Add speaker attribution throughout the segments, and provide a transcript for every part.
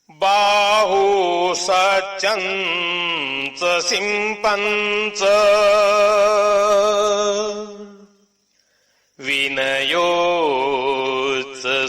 Speaker 1: बाहू सच्चंच सिंपंच विनयोच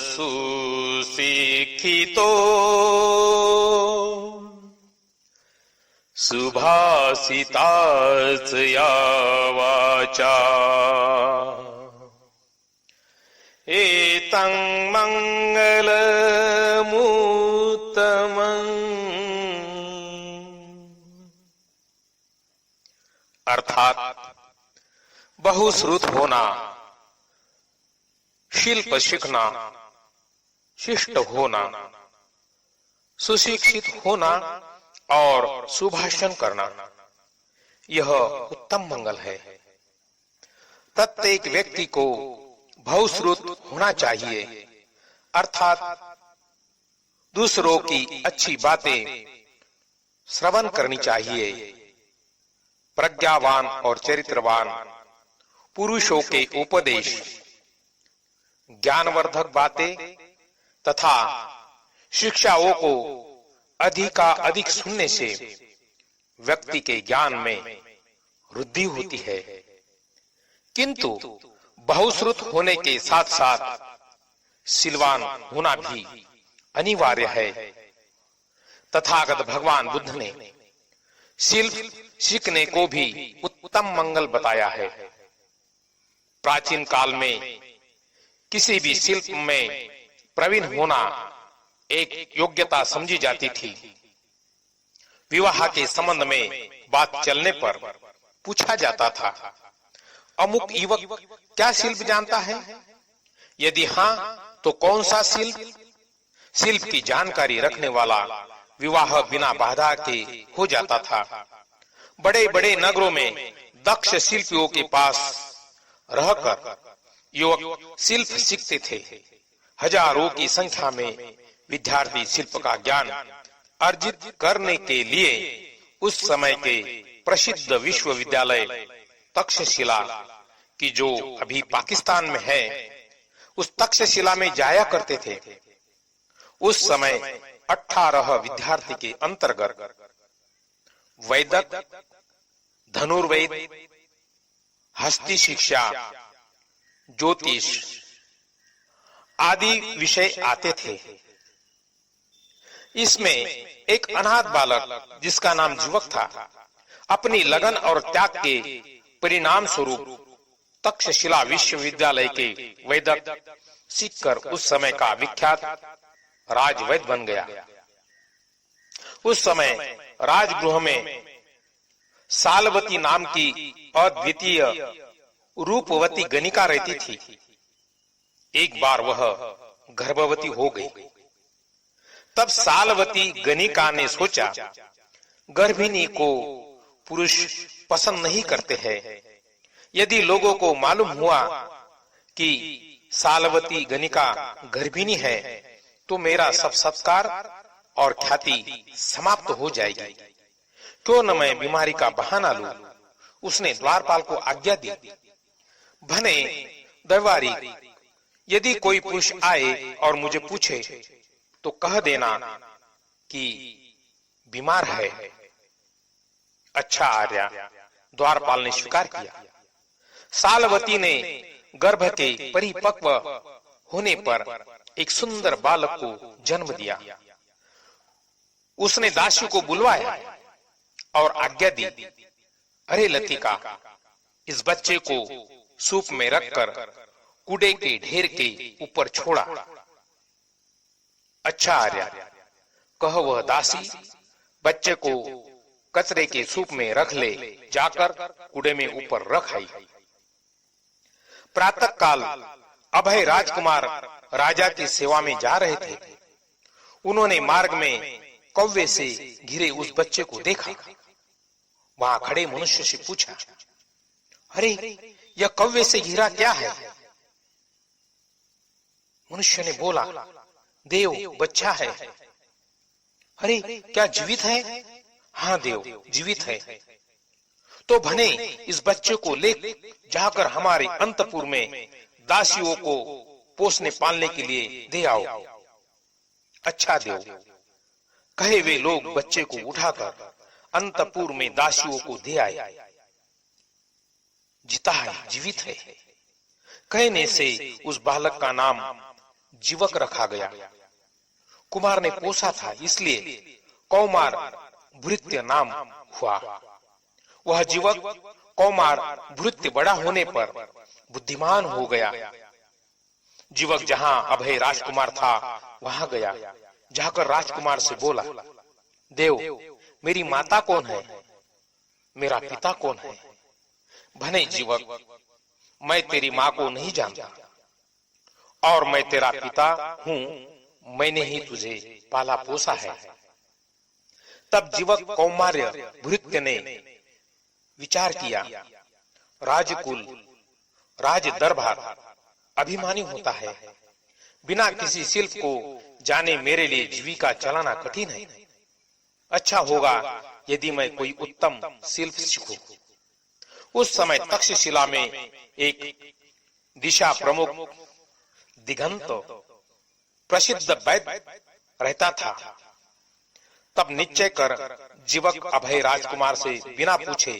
Speaker 1: सुशिक्षितो सुभाषिताच या वाचा एतं मंगलमुत्तमम्। अर्थात बहुश्रुत होना, शिल्प सीखना, शिष्ट होना, सुशिक्षित होना और सुभाषण करना, यह उत्तम मंगल है। प्रत्येक व्यक्ति को बहुश्रुत होना चाहिए, अर्थात दूसरों की अच्छी बातें श्रवण करनी चाहिए। प्रज्ञावान और चरित्रवान पुरुषों के उपदेश, ज्ञानवर्धक बातें तथा शिक्षाओं को अधिकाधिक सुनने से व्यक्ति के ज्ञान में वृद्धि होती है। किंतु बहुश्रुत होने के साथ साथ सिलवान होना भी अनिवार्य है। तथागत भगवान बुद्ध ने शिल्प सीखने को भी उत्तम मंगल बताया है। प्राचीन काल में किसी भी शिल्प में प्रवीण होना एक योग्यता समझी जाती थी। विवाह के संबंध में बात चलने पर पूछा जाता था, अमुक युवक क्या शिल्प जानता है? यदि हाँ तो कौन सा शिल्प? शिल्प की जानकारी रखने वाला विवाह बिना बाधा के हो जाता था। बड़े बड़े नगरों में दक्ष शिल्पियों के पास रहकर युवक शिल्प सीखते थे। हजारों की संख्या में विद्यार्थी शिल्प का ज्ञान अर्जित करने के लिए उस समय के प्रसिद्ध विश्वविद्यालय तक्षशिला की, जो अभी पाकिस्तान में है, उस तक्षशिला में जाया करते थे। उस समय 18 विद्यार्थी के अंतर्गत वैदक, धनुर्वेद, हस्ती शिक्षा, ज्योतिष आदि विषय आते थे। इसमें एक अनाथ बालक जिसका नाम युवक था, अपनी लगन और त्याग के परिणाम स्वरूप तक्षशिला विश्वविद्यालय के वैदक सीखकर उस समय का विख्यात राजवैद्य बन गया। उस समय राजगृह में सालवती नाम की अद्वितीय रूपवती गणिका रहती थी। एक बार वह गर्भवती हो गई। तब सालवती गणिका ने सोचा, गर्भिणी को पुरुष पसंद नहीं करते हैं। यदि लोगों को मालूम हुआ कि सालवती गणिका गर्भिणी है तो मेरा सब सत्कार और ख्याति समाप्त हो जाएगी। क्यों न मैं बीमारी का बहाना लूं? उसने द्वारपाल को आज्ञा दी, भने दरबारी, यदि कोई पुरुष आए और मुझे पूछे तो कह देना कि बीमार है। अच्छा आर्या, द्वारपाल ने स्वीकार किया। सालवती ने गर्भ के परिपक्व होने पर एक सुंदर बालक को जन्म दिया। उसने दासी को बुलवाया और आज्ञा दी, अरे लतिका, इस बच्चे को सूप में रखकर कूड़े के ढेर के ऊपर छोड़ा। अच्छा आर्या, कह वह दासी बच्चे को कचरे के सूप में रख ले, जाकर कूड़े में ऊपर रख आई। प्रातः काल अभय राजकुमार राजा की सेवा में जा रहे थे। उन्होंने मार्ग में कौवे से घिरे उस बच्चे को देखा। वहां खड़े मनुष्य से पूछा, अरे यह कौवे से घिरा क्या है? मनुष्य ने बोला, देव, बच्चा है। अरे क्या जीवित है? हाँ देव, जीवित है। तो भने इस बच्चे को ले जाकर हमारे अंतपुर में दासियों को पोसने पालने के लिए दे आओ। अच्छा देव। कहे वे लोग बच्चे को उठाकर अंतपुर में दासियों को दे आए। जिता है, जीवित है, कहने से उस बालक का नाम जीवक रखा गया। कुमार ने पोसा था, इसलिए कौमार भृत्य नाम हुआ। वह जीवक कौमार भृत्य बड़ा होने पर बुद्धिमान हो गया। जीवक जहां अभय राजकुमार था वहां गया। जाकर राजकुमार से बोला, देव, मेरी माता कौन है, मेरा पिता कौन है? भने जीवक, मैं तेरी माँ को नहीं जानता और मैं तेरा पिता हूँ, मैंने ही तुझे पाला पोसा है। तब जीवक कौमार्य भृत्य ने विचार किया, राजकुल, राज दरबार अभिमानी होता है, बिना किसी शिल्प को जाने मेरे लिए जीविका चलाना कठिन है। अच्छा होगा यदि मैं कोई उत्तम शिल्प सीखूं। उस समय तक्षशिला में एक दिशा प्रमुख दिगंत प्रसिद्ध वैद्य रहता था। तब निश्चय कर जीवक अभय राजकुमार से बिना पूछे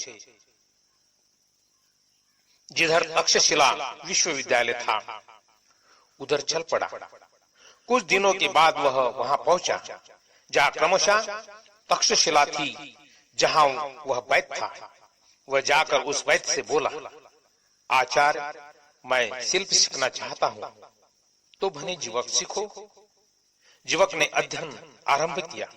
Speaker 1: जिधर तक्षशिला विश्वविद्यालय था उधर चल पड़ा। कुछ दिनों के बाद वह वहां पहुंचा जहां क्रमशः तक्षशिला थी, जहां वह वैद्य था। वह जाकर उस वैद्य से बोला, आचार्य, मैं शिल्प सीखना चाहता हूँ। तो भने जीवक, सीखो। जीवक ने अध्ययन आरंभ किया।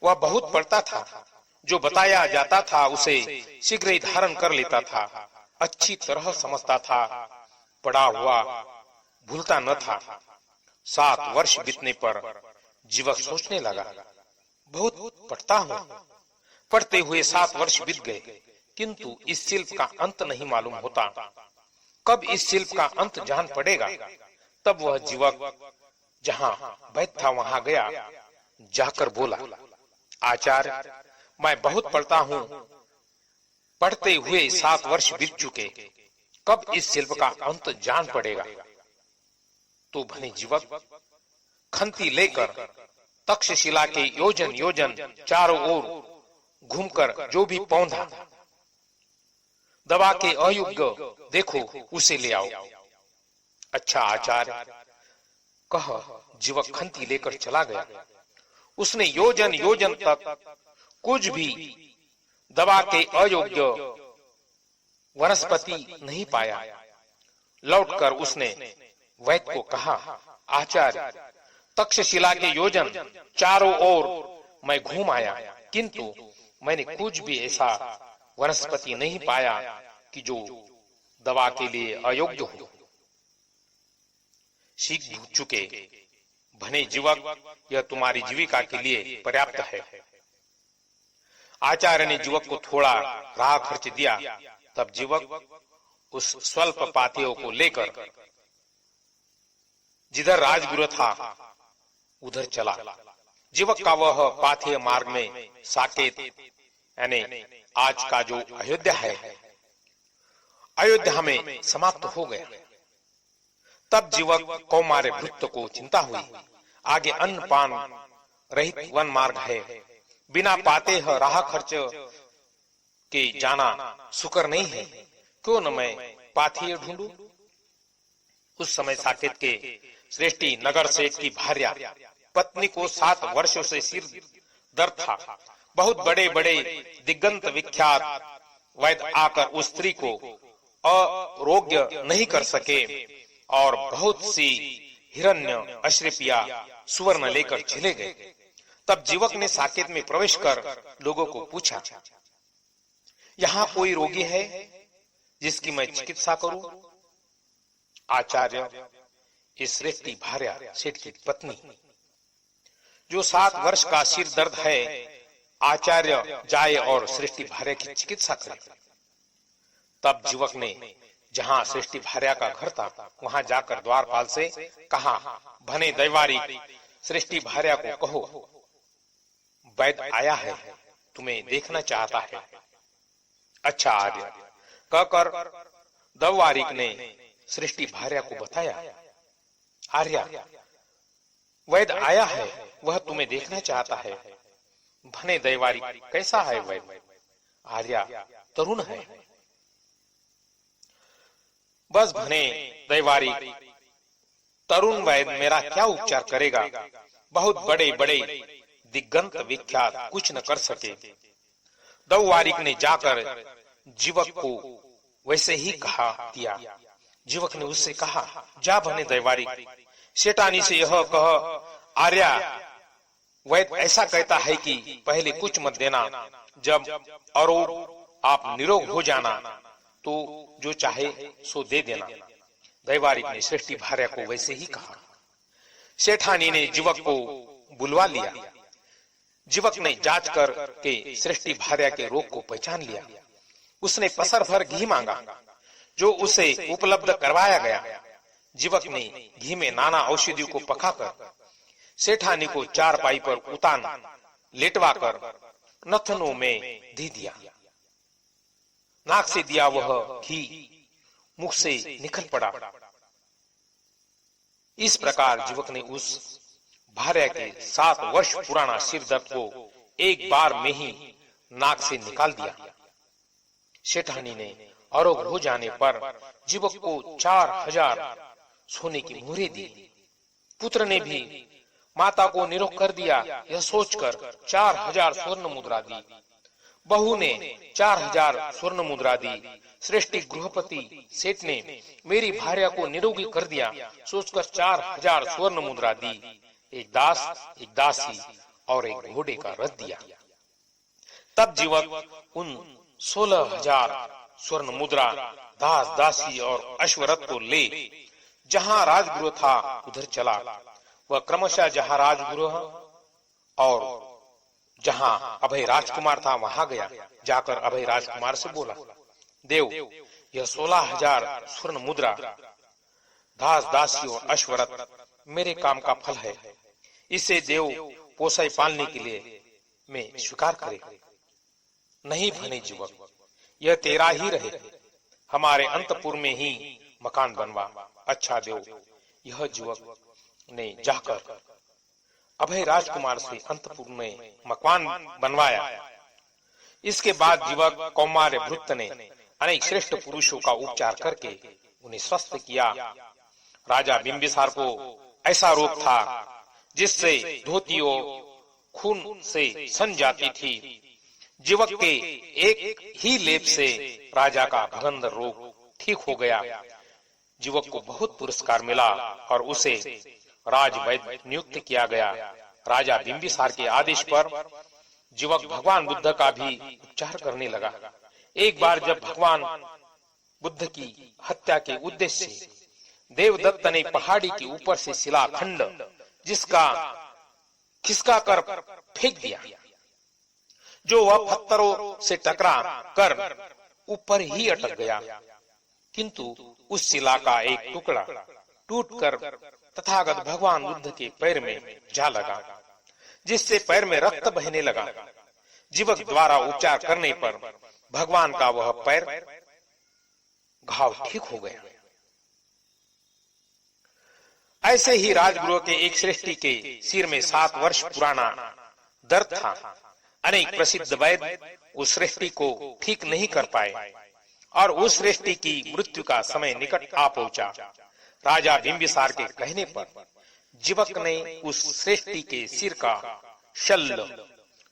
Speaker 1: वह बहुत पढ़ता था, जो बताया जाता था उसे शीघ्र ही धारण कर लेता था, अच्छी तरह समझता था, पढ़ा हुआ भूलता न था। 7 वर्ष बीतने पर जीवक सोचने लगा, बहुत पढ़ता हूँ। पढ़ते हुए 7 वर्ष बीत गए, किंतु इस शिल्प का अंत नहीं मालूम होता। कब इस शिल्प का अंत जान पड़ेगा? तब वह जीवक जहां वैद्य था वहां गया। जाकर बोला, आचार्य, मैं बहुत पढ़ता हूँ, पढ़ते हुए 7 वर्ष बीत चुके, कब इस शिल्प का अंत जान पड़ेगा? तो भने जीवक खंती लेकर तक्षशिला के योजन योजन चारों ओर घूमकर जो भी पौधा दवा के अयोग्य देखो उसे ले आओ। अच्छा आचार्य, कह जीवक खंती लेकर चला गया। उसने योजन योजन तक कुछ भी दवा के अयोग्य वनस्पति नहीं पाया। लौटकर उसने वैद्य को कहा, आचार्य, तक्षशिला के योजन चारों ओर मैं घूम आया, किंतु मैंने कुछ भी ऐसा वनस्पति नहीं पाया कि जो दवा के लिए अयोग्य हो। सीख चुके भने जीवक, यह तुम्हारी जीविका के लिए पर्याप्त है। आचार्य ने जीवक को थोड़ा राह खर्च दिया। तब जीवक उस स्वल्प पाथेय को लेकर जिधर राजगृह था उधर चला। जीवक का वह पाथेय मार्ग में साकेत यानी आज का जो अयोध्या है, अयोध्या में समाप्त हो गया। तब जीवक कौमार्य भृत्य को चिंता हुई, आगे अन्न पान रहित वन मार्ग है, बिना पाते राह खर्च के जाना सुकर नहीं है, क्यों न मैं पाथेय ढूंढूं। उस समय साकेत के श्रेष्ठी नगर सेठ की भार्या पत्नी को 7 वर्षों से सिर दर्द था। बहुत बड़े बड़े दिग्गंत विख्यात वैद्य आकर उस स्त्री को अरोग्य नहीं कर सके और बहुत सी हिरण्य अश्रिपिया सुवर्ण लेकर चले गए। तब जीवक ने साकेत में प्रवेश कर लोगों को पूछा, यहाँ कोई रोगी है जिसकी मैं चिकित्सा करूं? आचार्य, इस श्रेष्ठी भार्या सेठ की पत्नी जो 7 वर्ष का सिर दर्द है, आचार्य जाए और श्रेष्ठी भार्या की चिकित्सा करे। तब जीवक ने जहां श्रेष्ठी भार्या का घर था वहां जाकर द्वारपाल से कहा, भने दैवारी, श्रेष्ठी भार्या को कहो वैद्य आया है, तुम्हें देखना चाहता है। अच्छा आर्य, कहकर दवारिक ने श्रेष्ठी भार्या को बताया। आर्या, वैद्य आया है, वह तुम्हें देखना चाहता है। भने दैवारी, कैसा है वैद्य? आर्या, तरुण है। बस भने दैवारी, तरुण वैद्य मेरा क्या उपचार करेगा? बहुत बड़े बड़े दिग्गंत विख्यात कुछ न कर सके। दौवारिक ने जाकर जीवक को वैसे ही कहा दिया। जीवक ने उससे कहा, जा भने दैवारिक, सेठानी से यह कह, आर्या वैद्य ऐसा कहता है कि पहले कुछ मत देना, जब और आप निरोग हो जाना तो जो चाहे सो दे देना। दैवारिक ने सृष्टि भार्या को वैसे ही कहा। सेठानी ने जीवक को बुलवा लिया। जीवक ने जांच कर के सृष्टि भार्या के रोग को पहचान लिया। उसने पसर भर घी मांगा, जो उसे उपलब्ध करवाया गया। जीवक ने घी में नाना औषधियों को पकाकर सेठानी को चारपाई पर उतान लेटवाकर नथनों में दे दिया। नाक से दिया वह घी मुख से निकल पड़ा। इस प्रकार जीवक ने उस भार्या के 7 वर्ष पुराना सिर दर्द को एक बार में ही नाक से निकाल दिया। सेठानी ने आरोग्य हो जाने पर जीवक को 4000 सोने की मुहरें दी। पुत्र ने भी माता को निरोग कर दिया, यह सोचकर 4000 स्वर्ण मुद्रा दी। बहू ने 4000 स्वर्ण मुद्रा दी। श्रेष्ठी गृहपति सेठ ने मेरी भार्या को निरोगी कर दिया, सोचकर 4000 स्वर्ण मुद्रा दी। एक दास, एक दासी और एक घोड़े का रथ दिया। तब जीवक उन 16000 स्वर्ण मुद्रा, दास दासी और अश्वरथ को ले जहां राजगृह था उधर चला। वह क्रमशः जहां राजगृह और जहां अभय राजकुमार था वहां गया। जाकर अभय राजकुमार से बोला, देव, यह 16000 स्वर्ण मुद्रा, दास दासी और अश्वरथ मेरे काम का फल है। इसे देव पोषाई पालने के लिए मैं स्वीकार करे। नहीं भने जीवक, यह तेरा ही रहे। हमारे अंतपुर में ही मकान बनवा। अच्छा देव। यह जीवक ने जाकर अभय राजकुमार से अंतपुर में मकान बनवाया। इसके बाद जीवक कौमार्य भृत्य ने अनेक श्रेष्ठ पुरुषों का उपचार करके उन्हें स्वस्थ किया। राजा बिंबिसार को ऐसा रोग था जिससे धोतियों खून से सन जाती थी। जीवक के एक ही लेप से राजा का भगंदर रोग ठीक हो गया। जीवक को बहुत पुरस्कार मिला और उसे राजवैद्य नियुक्त किया गया। राजा बिंबिसार के आदेश पर जीवक भगवान बुद्ध का भी उपचार करने लगा। एक बार जब भगवान बुद्ध की हत्या के उद्देश्य से देवदत्त ने पहाड़ी के ऊपर से शिलाखंड जिसका खिसका कर फेंक दिया, जो वह पत्थरों से टकरा कर ऊपर ही अटक गया, किंतु उस शिला का एक टुकड़ा टूटकर तथागत भगवान बुद्ध के पैर में जा लगा, जिससे पैर में रक्त बहने लगा। जीवक द्वारा उपचार करने पर भगवान का वह पैर घाव ठीक हो गया। ऐसे ही राजगृह के एक श्रेष्ठी के सिर में 7 वर्ष पुराना दर्द था। अनेक प्रसिद्ध वैद्य उस श्रेष्ठी को ठीक नहीं कर पाए और उस श्रेष्ठी की मृत्यु का समय निकट आ पहुंचा। राजा बिंबिसार के कहने पर जीवक ने उस श्रेष्ठी के सिर का शल्य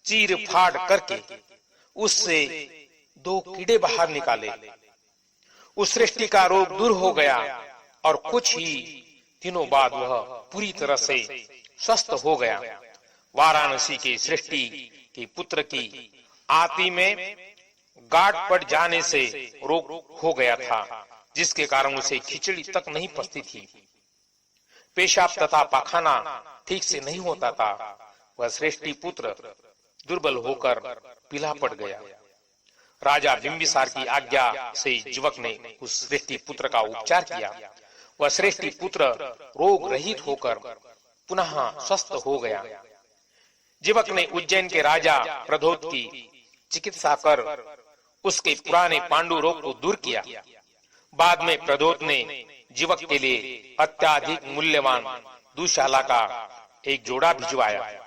Speaker 1: चीर फाड़ करके उससे 2 कीड़े बाहर निकाले। उस श्रेष्ठी का रोग दूर हो गया और कुछ ही दिनों बाद वह पूरी तरह से स्वस्थ हो गया। वाराणसी के श्रेष्ठी के पुत्र की आंती में गांठ पड़ जाने से रोग हो गया था, जिसके कारण उसे खिचड़ी तक नहीं पचती थी। पेशाब तथा पाखाना ठीक से नहीं होता था। वह श्रेष्ठी पुत्र दुर्बल होकर पीला पड़ गया। राजा बिंबिसार की आज्ञा से जीवक ने उस श्रेष्ठी पुत्र का उपचार किया। वह श्रेष्ठी पुत्र रोग रहित होकर पुनः स्वस्थ हो गया। जीवक ने उज्जैन के राजा प्रद्योत की चिकित्सा कर उसके पुराने पांडु रोग को दूर किया। बाद में प्रद्योत ने जीवक के लिए अत्याधिक मूल्यवान दुशाला का एक जोड़ा भिजवाया।